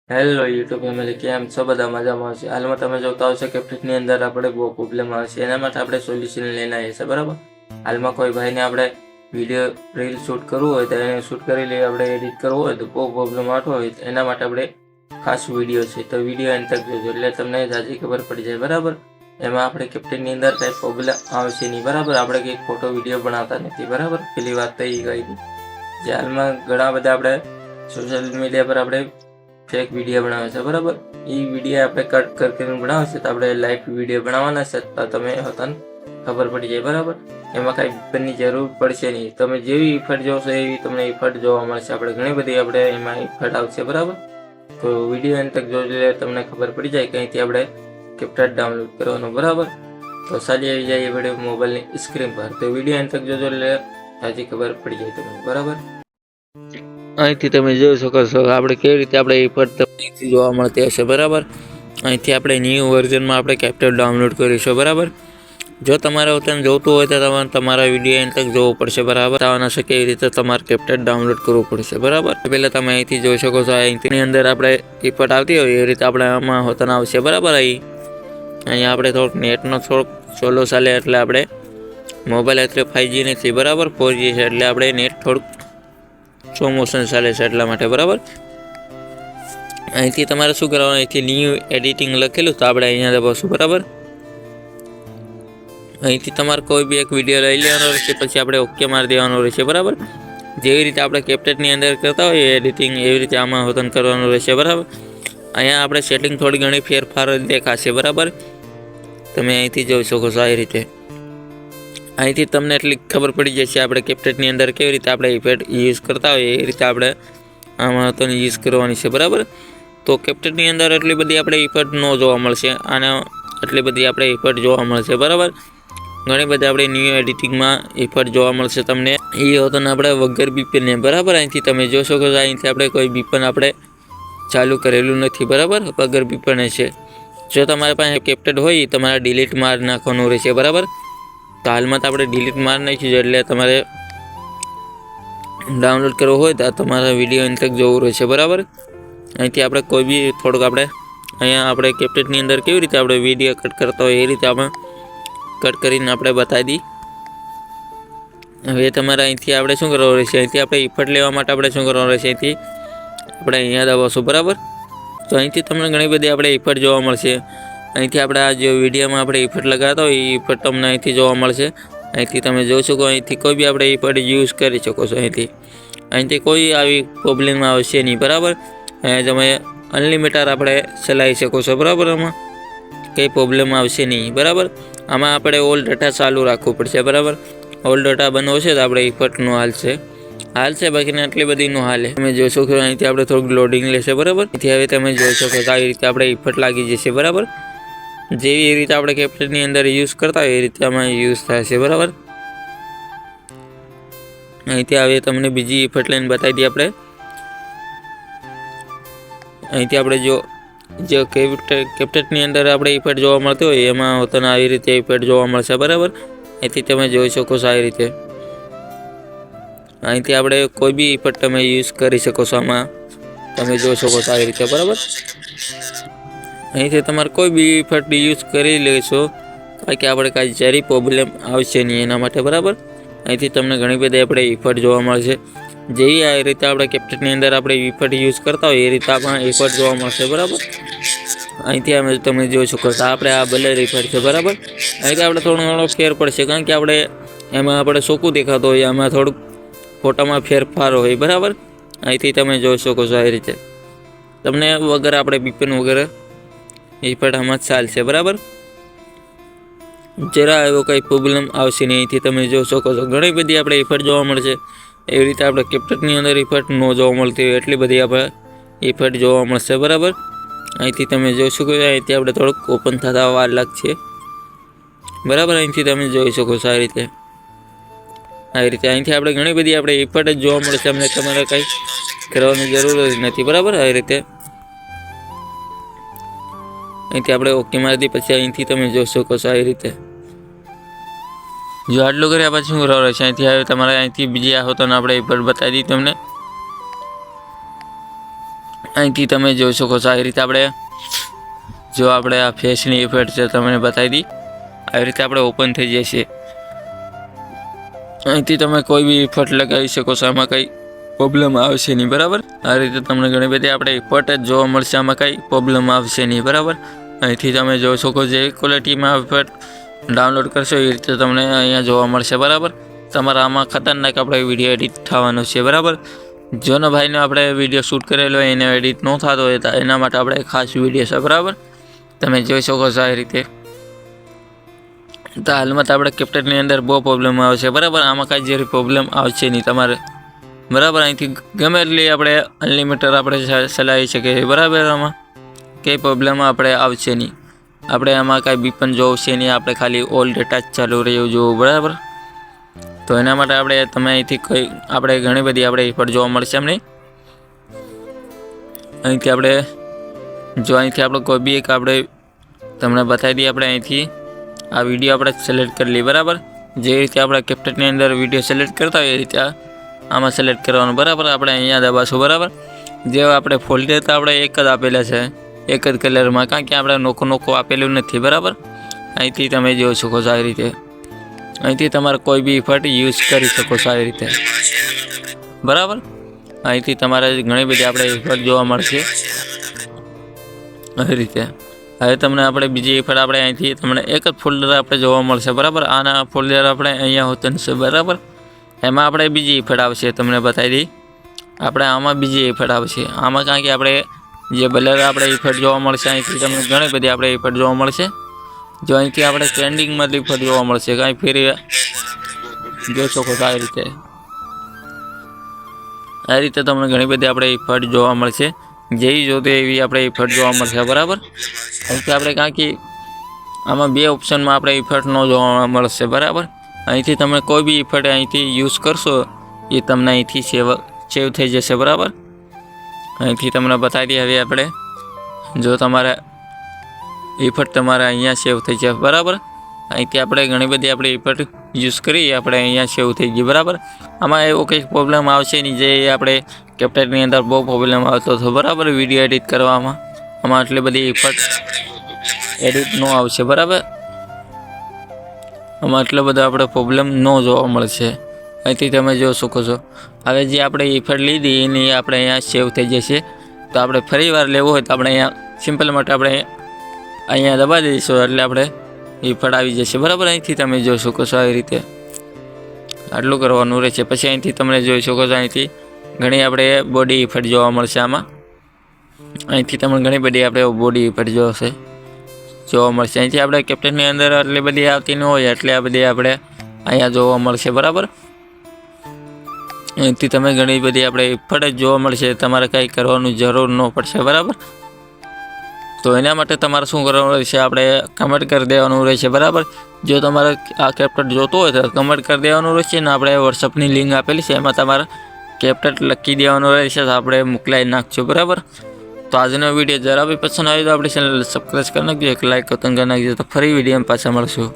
Hello YouTube family, કેમ છો? બધા મજામાં હશે? હાલમાં તમે જોતા હશો કે ફિટની અંદર આપણે બહુ પ્રોબ્લેમ આવે છે. એના માટે આપણે સોલ્યુશન લઈને આવીએ છીએ, બરાબર. હાલમાં કોઈ ભાઈને આપણે વિડીયો રીલ શૂટ કરવું હોય તો એને શૂટ કરી લઈએ, આપણે એડિટ કરવું હોય તો બહુ પ્રોબ્લેમ આવતો હોય તો એના માટે આપણે ખાસ વિડીયો છે, તો વિડીયો અંત તક જોજો એટલે તમને જાજી ખબર પડી જાય, બરાબર. એમાં આપણે કેપ્ટનની અંદર કંઈ પ્રોબ્લેમ આવશે નહીં, બરાબર. આપણે કંઈક ફોટો વિડીયો બનાવતા નથી, બરાબર. પેલી વાત તો એ ગઈ હતી જે હાલમાં ઘણા બધા આપણે સોશિયલ મીડિયા પર આપણે ફેક વિડીયો બનાવે છે, બરાબર. એ વિડીયો આપણે કટ કરીને બનાવે છે તો આપણે લાઈવ વિડીયો બનાવવાના છે તો તમે હોતાને ખબર પડી જાય, બરાબર. એમાં કાંઈ ઇફેક્ટની જરૂર પડશે નહીં. તમે જેવી ઇફેક્ટ જોશો એવી તમને ઇફેક્ટ જોવા મળશે. આપણે ઘણી બધી આપણે એમાં ઇફેક્ટ આવશે, બરાબર. તો વિડીયો અંત તક જોજો તમને ખબર પડી જાય કંઈથી આપણે કેપ્ટન ડાઉનલોડ કરવાનું, બરાબર. તો સારી આવી જાય વિડીયો મોબાઈલની સ્ક્રીન પર. તો વિડીયો અંત તક જોજો એટલે સાચી ખબર પડી જાય તમને, બરાબર. અહીંથી તમે જોઈ શકો છો આપણે કેવી રીતે આપણે ઇફેક્ટ અહીંથી જોવા મળતી હશે, બરાબર. અહીંથી આપણે ન્યૂ વર્ઝનમાં આપણે કેપ્ટન ડાઉનલોડ કરીશું, બરાબર. જો તમારે વતન જોતું હોય તો તમારે તમારા વિડીયો એન્ડ તક જોવું પડશે, બરાબર. આવવાના છે કેવી રીતે તમારે કેપ્ટન ડાઉનલોડ કરવું પડશે, બરાબર. પહેલાં તમે અહીંથી જોઈ શકો છો. અહીંથી અંદર આપણે ઇફેક્ટ આવતી હોય એ રીતે આપણે આમાં હોતન આવશે, બરાબર. અહીંયા આપણે થોડુંક નેટનો થોડોક સ્લો ચાલે એટલે આપણે મોબાઈલ એટલે 5G નથી, બરાબર. 4G છે એટલે આપણે નેટ થોડુંક સ્લો મોશન ચાલે છે એટલા માટે, બરાબર. અહીંથી તમારે શું કરવાનું, અહીંથી ન્યૂ એડિટિંગ લખેલું તો આપણે અહીંયા દબાવશું, બરાબર. અહીંથી તમારે કોઈ બી એક વિડીયો લઈ લેવાનો રહેશે, પછી આપણે ઓકે મારી દેવાનું રહેશે, બરાબર. જેવી રીતે આપણે કેપ્ટનની અંદર કરતા હોઈએ એડિટિંગ એવી રીતે આમાં હોતન કરવાનું રહેશે, બરાબર. અહીંયા આપણે સેટિંગ થોડી ઘણી ફેરફાર દેખાશે, બરાબર. તમે અહીંથી જોઈ શકો છો આ રીતે. અહીંથી તમને એટલી ખબર પડી જશે આપણે કેપ્ટનની અંદર કેવી રીતે આપણે ઇફેક્ટ યુઝ કરતા હોઈએ એ રીતે આપણે આમાં તો યુઝ કરવાની છે, બરાબર. તો કેપ્ટનની અંદર એટલી બધી આપણે ઇફેક્ટ ન જોવા મળશે અને એટલી બધી આપણે ઇફેક્ટ જોવા મળશે, બરાબર. ઘણી બધી આપણે ન્યૂ એડિટિંગમાં ઇફેક્ટ જોવા મળશે તમને. એ હોતો ને આપણે વગર બીપીને, બરાબર. અહીંથી તમે જોઈ શકો છો અહીંથી આપણે કોઈ બીપન આપણે ચાલુ કરેલું નથી, બરાબર. વગર બીપને છે. જો તમારી પાસે કેપ્ટન હોય તમારે ડિલીટ માર નાખવાનું રહેશે, બરાબર. તો હાલમાં તો આપણે ડિલીટ માર નાખ્યું એટલે તમારે ડાઉનલોડ કરવો હોય તો તમારા વિડીયો અંત તક જોવું રહેશે, બરાબર. અહીંથી આપણે કોઈ બી થોડુંક આપણે અહીંયા આપણે કેપ્ટનની અંદર કેવી રીતે આપણે વિડીયો કટ કરતા હોય એ રીતે આપણે કટ કરીને આપણે બતાવી દી. હવે તમારે અહીંથી આપણે શું કરવાનું રહેશે, અહીંથી આપણે ઇફેક્ટ લેવા માટે આપણે શું કરવાનું રહેશે, અહીંથી આપણે અહીંયા દબાવશું, બરાબર. તો અહીંથી તમને ઘણી બધી આપણે ઇફેક્ટ જોવા મળશે. અહીંથી આપણે આ જે વિડીયોમાં આપણે ઇફેક્ટ લગાવતા હોય એ ઇફેક્ટ તમને અહીંથી જોવા મળશે. અહીંથી તમે જોઈ શકો અહીંથી કોઈ બી આપણે ઇફેક્ટ યુઝ કરી શકો છો. અહીંથી કોઈ આવી પ્રોબ્લેમ આવશે નહીં, બરાબર. અહીંયા તમે અનલિમિટેડ આપણે ચલાવી શકો છો, બરાબર. આમાં કંઈ પ્રોબ્લેમ આવશે નહીં, બરાબર. આમાં આપણે ઓલ ડેટા ચાલુ રાખવું પડશે, બરાબર. ઓલ ડેટા બંધ હશે તો આપણે ઇફેક્ટનું હાલશે બાકીને આટલી બધી નું હાલે. તમે જોઈ શકો અહીંથી આપણે થોડુંક લોડિંગ લેશે, બરાબર. અહીંથી હવે તમે જોઈ શકો તો આવી રીતે આપણે ઇફેક્ટ લાગી જશે, બરાબર. જેવી રીતે આપણે કેપ્ટનની અંદર યુઝ કરતા હોય એ રીતે આમાં યુઝ થાય છે, બરાબર. અહીંથી હવે તમને બીજી ઇફેક્ટ લઈને બતાવી દઈએ આપણે. અહીંથી આપણે જો કેપ્ટનની અંદર આપણે ઇફેક્ટ જોવા મળતી હોય એમાં હોતાને આવી રીતે ઇફેક્ટ જોવા મળશે, બરાબર. અહીંથી તમે જોઈ શકો છો આવી રીતે. અહીંથી આપણે કોઈ બી ઇફેક્ટ તમે યુઝ કરી શકો છો. આમાં તમે જોઈ શકો છો આવી રીતે, બરાબર. અહીંથી તમારે કોઈ બી ઇફેક્ટ યુઝ કરી લેશો બાકી આપણે કાંઈ જરી પ્રોબ્લેમ આવશે નહીં એના માટે, બરાબર. અહીંથી તમને ઘણી બધી આપણે ઇફેક્ટ જોવા મળશે. જેવી આ રીતે આપણે કેપ્ટનની અંદર આપણે ઇફેક્ટ યુઝ કરતા હોય એ રીતે આપણે ઇફેક્ટ જોવા મળશે, બરાબર. અહીંથી અમે તમે જોઈ શકો છો આપણે આ બ્લર ઇફેક્ટ છે, બરાબર. અહીંથી આપણે થોડો ઘણો ફેર પડશે કારણ કે આપણે એમાં આપણે ચોખ્ખું દેખાતો હોય, એમાં થોડુંક ફોટામાં ફેરફાર હોય, બરાબર. અહીંથી તમે જોઈ શકો છો આ રીતે તમને વગર આપણે બીપીન વગેરે ઇફેક્ટ આમાં ચાલશે, બરાબર. જરા એવો કંઈ પ્રોબ્લેમ આવશે નહીં. અહીંથી તમે જોઈ શકો છો ઘણી બધી આપણે ઇફેક્ટ જોવા મળશે. એવી રીતે આપણે કેપ્ટનની અંદર ઇફેક્ટ ન જોવા મળતી હોય એટલી બધી આપણે ઇફેક્ટ જોવા મળશે, બરાબર. અહીંથી તમે જોઈ શકો છો અહીંથી આપણે થોડુંક ઓપન થતા વાર લાગશે, બરાબર. અહીંથી તમે જોઈ શકો છો આ રીતે અહીંથી આપણે ઘણી બધી આપણે ઇફેક્ટ જ જોવા મળશે. અમને તમારે કંઈ કરવાની જરૂર જ નથી, બરાબર. આવી રીતે અહીંથી આપણે ઓકે મારી દી પછી અહીંથી તમે જોઈ શકો છો આવી રીતે. જો આટલું કર્યા પછી શું કરવાનું છે અહીંથી હવે તમારે અહીંથી બીજી આ હોતો આપણે ઇફેક્ટ બતાવી દી તમને. અહીંથી તમે જોઈ શકો છો આવી રીતે આપણે જો આપણે આ ફેસની ઇફેક્ટ છે તમને બતાવી દી આવી રીતે આપણે ઓપન થઈ જશે. અહીંથી તમે કોઈ બી ઇફેક્ટ લગાવી શકો છો, આમાં કંઈ પ્રોબ્લેમ આવશે નહીં બરાબર. આ રીતે તમને ઘણી બધી આપણે ઇફેક્ટ જ જોવા મળશે, આમાં કંઈ પ્રોબ્લેમ આવશે નહીં બરાબર. અહીંથી તમે જોઈ શકો જે ક્વોલિટીમાં ઇફેક્ટ ડાઉનલોડ કરશો એ રીતે તમને અહીંયા જોવા મળશે બરાબર. તમારા આમાં ખતરનાક આપણે વિડીયો એડિટ થવાનો છે બરાબર. જોનો ભાઈને આપણે વિડીયો શૂટ કરેલો હોય એને એડિટ ન થતો હોય તો એના માટે આપણે ખાસ વિડીયો છે બરાબર. તમે જોઈ શકો છો આ રીતે. તો હાલમાં તો આપણે કેપ્ટનની અંદર બહુ પ્રોબ્લેમ આવશે બરાબર. આમાં કાંઈ જે પ્રોબ્લેમ આવશે નહીં તમારે બરાબર. અહીંથી ગમે એટલી આપણે અનલિમિટેડ આપણે ચલાવી શકીએ બરાબર. આમાં કંઈ પ્રોબ્લેમ આપણે આવશે નહીં. આપણે આમાં કાંઈ બી પણ જોવશે નહીં, આપણે ખાલી ઓલ ડેટા જ ચાલુ રહ્યું જોવું બરાબર. તો એના માટે આપણે તમે અહીંથી કંઈ આપણે ઘણી બધી આપણે ઇફેક્ટ જોવા મળશે અમને. અહીંથી આપણે જો અહીંથી આપણે કોઈ બી એક આપણે તમને બતાવી દઈએ. આપણે અહીંથી આ વિડીયો આપણે સિલેક્ટ કરી લઈએ બરાબર. જે રીતે આપણે કેપ્ટનની અંદર વિડીયો સિલેક્ટ કરતા હોય એ રીતે આમાં સિલેક્ટ કરવાનું બરાબર. આપણે અહીંયા દબાશું બરાબર. જે આપણે ફોલ્ડર તો આપણે એક જ આપેલા છે, એક જ કલરમાં, કારણ કે આપણે નોખું આપેલું નથી બરાબર. અહીંથી તમે જોઈ શકો છો આવી રીતે. અહીંથી તમારે કોઈ બી ઇફેક્ટ યુઝ કરી શકો છો આવી રીતે બરાબર. અહીંથી તમારે ઘણી બધી આપણે ઇફેક્ટ જોવા મળશે આવી રીતે. હવે તમને આપણે બીજી ઇફેક્ટ આપણે અહીંથી તમને એક જ ફોલ્ડર આપણે જોવા મળશે બરાબર. આના ફોલ્ડર આપણે અહીંયા હોતું છે બરાબર. એમાં આપણે બીજી ઇફેક્ટ આવશે તમને બતાવી દઈ. આપણે આમાં બીજી ઇફેક્ટ આવશે. આમાં કારણ કે આપણે જે બ્લર આપણે ઇફેક્ટ જોવા મળશે અહીંથી તમને ઘણી બધી આપણે ઇફેક્ટ જોવા મળશે. જો અહીંથી આપણે ટ્રેન્ડિંગમાં ઇફેક્ટ જોવા મળશે, કાંઈ ફેરી જોઈ શકો છો આ રીતે તમને ઘણી બધી આપણે ઇફેક્ટ જોવા મળશે. જેવી જોતે એવી આપણે ઇફેક્ટ જોવા મળશે બરાબર. અહીંથી આપણે કારણ કે આમાં બે ઓપ્શનમાં આપણે ઇફેક્ટ ન જોવા મળશે બરાબર. અહીંથી તમે કોઈ બી ઇફેક્ટ અહીંથી યુઝ કરશો એ તમને અહીંથી સેવ થઈ જશે બરાબર. અહીંથી તમને બતાવી દઈએ. હવે આપણે જો તમારે ઇફેક્ટ તમારે અહીંયા સેવ થઈ જાય બરાબર. અહીંથી આપણે ઘણી બધી આપણે ઇફેક્ટ યુઝ કરી આપણે અહીંયા સેવ થઈ ગઈ બરાબર. આમાં એવો કંઈ પ્રોબ્લેમ આવશે નહીં જે આપણે કેપ્ટનની અંદર બહુ પ્રોબ્લેમ આવતો હતો બરાબર વિડીયો એડિટ કરવામાં. આમાં આટલી બધી ઇફેક્ટ એડિટ ન આવશે બરાબર. આમાં એટલો બધો આપણે પ્રોબ્લેમ ન જોવા મળશે. અહીંથી તમે જોઈ શકો છો. હવે જે આપણે ઇફેક્ટ લીધી એની આપણે અહીંયા સેવ થઈ જશે. તો આપણે ફરી વાર લેવું હોય તો આપણે અહીંયા સિમ્પલ માટે આપણે અહીંયા દબાવી દઈશું એટલે આપણે ઇફેક્ટ આવી જશે બરાબર. અહીંથી તમે જોઈ શકો છો આવી રીતે આટલું કરવાનું રહેશે. પછી અહીંથી તમે જોઈ શકો છો અહીંથી ઘણી આપણે બોડી ઇફેક્ટ જોવા મળશે. આમાં અહીંથી તમને ઘણી બધી આપણે બોડી ઇફેક્ટ જોવા મળશે. અહીંથી આપણે કેપ્ટનની અંદર એટલી બધી આવતી ન હોય એટલે આ બધી આપણે અહીંયા જોવા મળશે બરાબર. અહીંથી તમે ઘણી બધી આપણે ઇફેક્ટ જ જોવા મળશે. તમારે કંઈ કરવાનું જરૂર ન પડશે બરાબર. તો એના માટે તમારે શું કરવાનું રહેશે, આપણે કમેન્ટ કરી દેવાનું રહેશે બરાબર. જો તમારે આ કેપ્ટન જોતો હોય તો કમેન્ટ કરી દેવાનું રહેશે ને આપણે વોટ્સઅપની લિંક આપેલી છે એમાં તમારે કેપ્ટન લખી દેવાનું રહેશે તો આપણે મોકલાવી નાખજો બરાબર. તો આજનો વિડીયો જરા બી પસંદ આવ્યો તો આપણી ચેનલ સબસ્ક્રાઈબ કરી નાખજો, એક લાઈક કરી નાખજો. તો ફરી વિડીયોમાં પાછા મળશું.